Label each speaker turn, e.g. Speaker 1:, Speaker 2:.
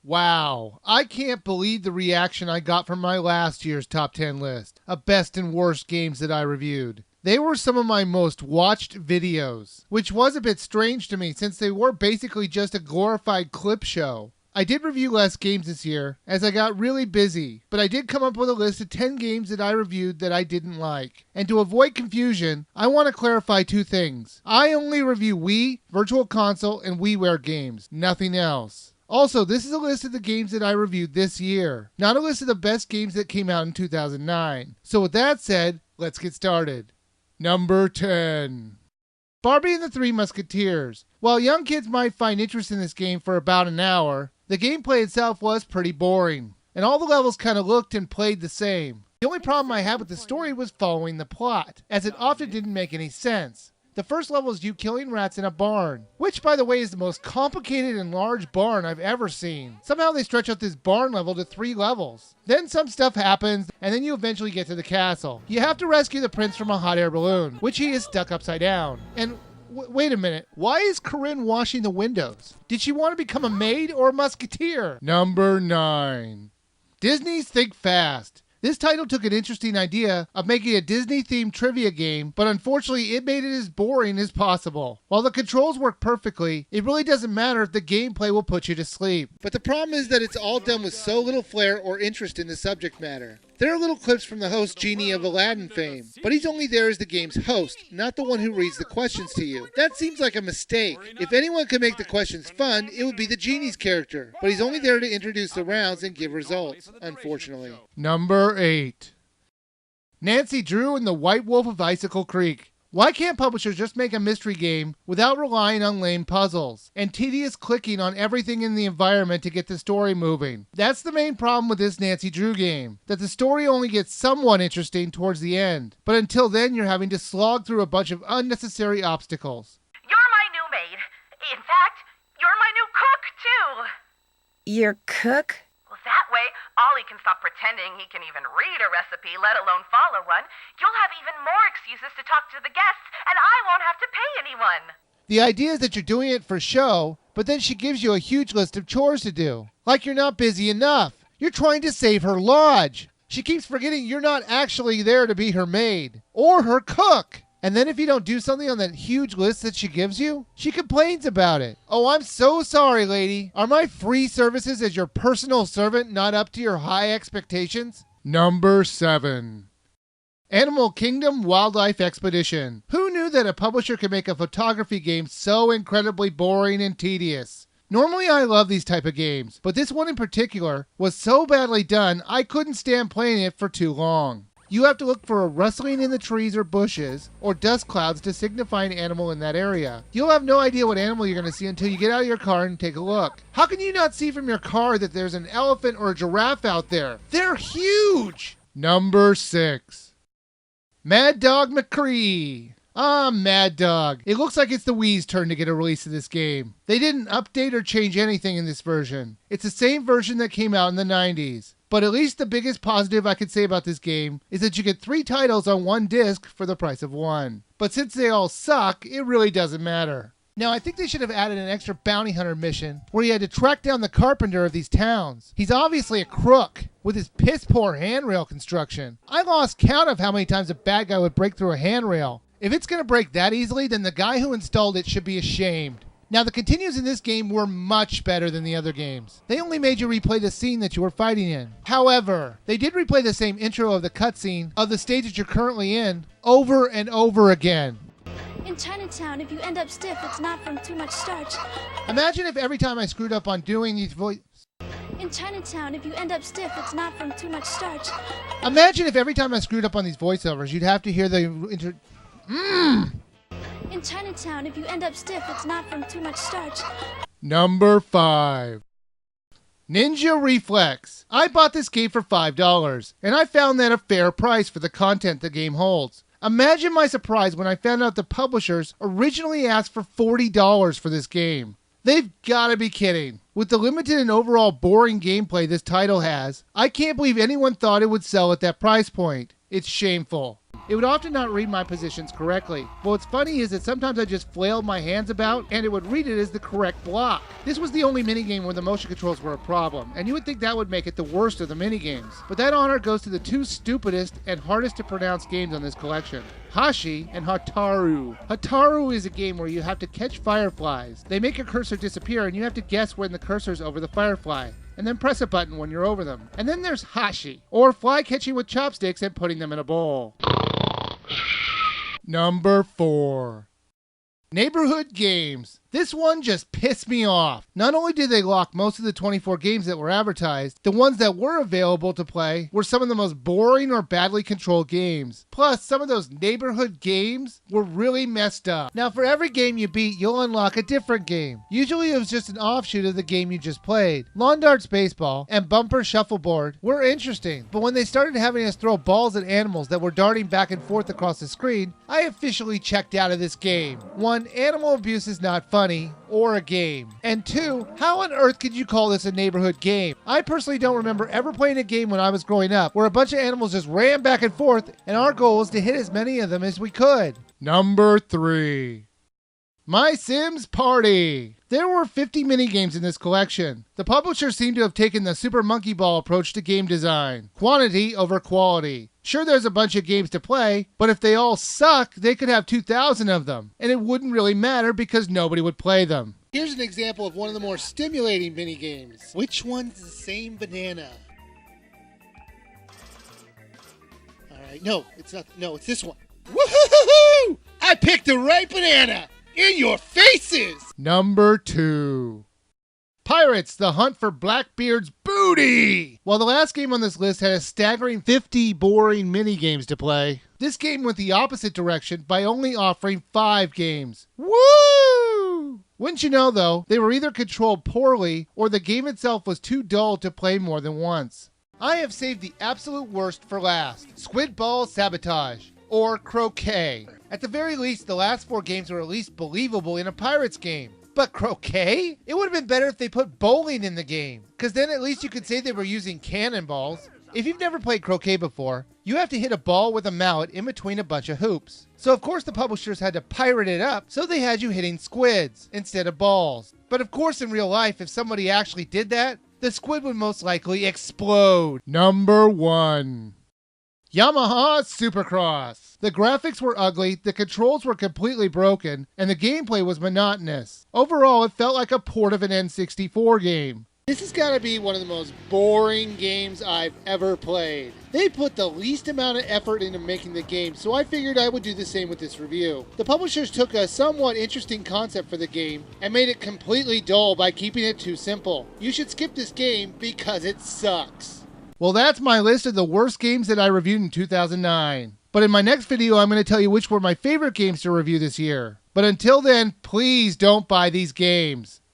Speaker 1: Wow, I can't believe the reaction I got from my last year's top 10 list of best and worst games that I reviewed. They were some of my most watched videos, which was a bit strange to me since they were basically just a glorified clip show. I did review less games this year as I got really busy, but I did come up with a list of 10 games that I reviewed that I didn't like. And to avoid confusion, I want to clarify two things. I only review Wii, Virtual Console, and Wiiviewer games, nothing else. Also, this is a list of the games that I reviewed this year, not a list of the best games that came out in 2009. So with that said, let's get started. Number 10. Barbie and the Three Musketeers. While young kids might find interest in this game for about an hour, the gameplay itself was pretty boring, and all the levels kind of looked and played the same. The only problem I had with the story was following the plot, as it often didn't make any sense. The first level is you killing rats in a barn, which by the way is the most complicated and large barn I've ever seen. Somehow they stretch out this barn level to 3 levels. Then some stuff happens, and then you eventually get to the castle. You have to rescue the prince from a hot air balloon, which he is stuck upside down. And wait a minute, why is Corinne washing the windows? Did she want to become a maid or a musketeer? Number 9. Disney's Think Fast. This title took an interesting idea of making a Disney-themed trivia game, but unfortunately it made it as boring as possible. While the controls work perfectly, it really doesn't matter if the gameplay will put you to sleep. But the problem is that it's all done with so little flair or interest in the subject matter. There are little clips from the host Genie of Aladdin fame, but he's only there as the game's host, not the one who reads the questions to you. That seems like a mistake. If anyone could make the questions fun, it would be the Genie's character, but he's only there to introduce the rounds and give results, unfortunately. Number 8. Nancy Drew and the White Wolf of Icicle Creek. Why can't publishers just make a mystery game without relying on lame puzzles and tedious clicking on everything in the environment to get the story moving? That's the main problem with this Nancy Drew game, that the story only gets somewhat interesting towards the end, but until then you're having to slog through a bunch of unnecessary obstacles.
Speaker 2: You're my new maid. In fact, you're my new cook, too.
Speaker 3: Your cook?
Speaker 2: Well, that way, Ollie can stop pretending he can even read a recipe, let alone follow one. You'll have even more excuses to talk to the guests, and I won't have to pay anyone.
Speaker 1: The idea is that you're doing it for show, but then she gives you a huge list of chores to do. Like you're not busy enough. You're trying to save her lodge. She keeps forgetting you're not actually there to be her maid or her cook. And then if you don't do something on that huge list that she gives you, she complains about it. Oh, I'm so sorry, lady. Are my free services as your personal servant not up to your high expectations? Number 7. Animal Kingdom Wildlife Expedition. Who knew that a publisher could make a photography game so incredibly boring and tedious? Normally I love these type of games, but this one in particular was so badly done I couldn't stand playing it for too long. You have to look for a rustling in the trees or bushes, or dust clouds to signify an animal in that area. You'll have no idea what animal you're going to see until you get out of your car and take a look. How can you not see from your car that there's an elephant or a giraffe out there? They're huge! Number 6. Mad Dog McCree. Ah, Mad Dog. It looks like it's the Wii's turn to get a release of this game. They didn't update or change anything in this version. It's the same version that came out in the 90s. But at least the biggest positive I could say about this game is that you get 3 titles on one disc for the price of 1. But since they all suck, it really doesn't matter. Now, I think they should have added an extra bounty hunter mission where you had to track down the carpenter of these towns. He's obviously a crook with his piss-poor handrail construction. I lost count of how many times a bad guy would break through a handrail. If it's going to break that easily, then the guy who installed it should be ashamed. Now, the continues in this game were much better than the other games. They only made you replay the scene that you were fighting in. However, they did replay the same intro of the cutscene of the stage that you're currently in over and over again.
Speaker 4: In Chinatown, if you end up stiff, it's not from too much starch.
Speaker 1: Imagine if every time I screwed up on doing these
Speaker 4: In Chinatown, if you end up stiff, it's not from too much starch.
Speaker 1: Imagine if every time I screwed up on these voiceovers, you'd have to hear the
Speaker 4: In Chinatown, if you end up stiff, it's not from too much starch.
Speaker 1: Number 5. Ninja Reflex. I bought this game for $5, and I found that a fair price for the content the game holds. Imagine my surprise when I found out the publishers originally asked for $40 for this game. They've got to be kidding. With the limited and overall boring gameplay this title has, I can't believe anyone thought it would sell at that price point. It's shameful. It would often not read my positions correctly. But what's funny is that sometimes I just flailed my hands about and it would read it as the correct block. This was the only minigame where the motion controls were a problem, and you would think that would make it the worst of the minigames. But that honor goes to the two stupidest and hardest to pronounce games on this collection. Hashi and Hataru. Hataru is a game where you have to catch fireflies. They make your cursor disappear and you have to guess when the cursor's over the firefly, and then press a button when you're over them. And then there's Hashi, or fly catching with chopsticks and putting them in a bowl. Number 4. Neighborhood games. This one just pissed me off. Not only did they lock most of the 24 games that were advertised, the ones that were available to play were some of the most boring or badly controlled games. Plus, some of those neighborhood games were really messed up. Now, for every game you beat, you'll unlock a different game. Usually it was just an offshoot of the game you just played. Lawn darts baseball and bumper shuffleboard were interesting, but when they started having us throw balls at animals that were darting back and forth across the screen, I officially checked out of this game. 1, animal abuse is not funny or a game. And 2, how on earth could you call this a neighborhood game? I personally don't remember ever playing a game when I was growing up where a bunch of animals just ran back and forth and our goal was to hit as many of them as we could. Number 3. My Sims Party. There were 50 minigames in this collection. The publisher seemed to have taken the Super Monkey Ball approach to game design. Quantity over quality. Sure, there's a bunch of games to play, but if they all suck, they could have 2,000 of them, and it wouldn't really matter because nobody would play them. Here's an example of one of the more stimulating minigames. Which one's the same banana? Alright, no, it's not. No, it's this one. Woohoo! I picked the right banana! In your faces! Number 2. Pirates, the hunt for Blackbeard's booty! While the last game on this list had a staggering 50 boring minigames to play, this game went the opposite direction by only offering 5 games. Woo! Wouldn't you know though, they were either controlled poorly or the game itself was too dull to play more than once. I have saved the absolute worst for last. Squid Ball Sabotage, or Croquet. At the very least, the last 4 games were at least believable in a Pirates game. But croquet? It would have been better if they put bowling in the game, because then at least you could say they were using cannonballs. If you've never played croquet before, you have to hit a ball with a mallet in between a bunch of hoops. So of course the publishers had to pirate it up, so they had you hitting squids instead of balls. But of course in real life, if somebody actually did that, the squid would most likely explode. Number 1. Yamaha Supercross. The graphics were ugly, the controls were completely broken, and the gameplay was monotonous. Overall, it felt like a port of an N64 game. This has got to be one of the most boring games I've ever played. They put the least amount of effort into making the game, so I figured I would do the same with this review. The publishers took a somewhat interesting concept for the game and made it completely dull by keeping it too simple. You should skip this game because it sucks. Well, that's my list of the worst games that I reviewed in 2009. But in my next video, I'm going to tell you which were my favorite games to review this year. But until then, please don't buy these games.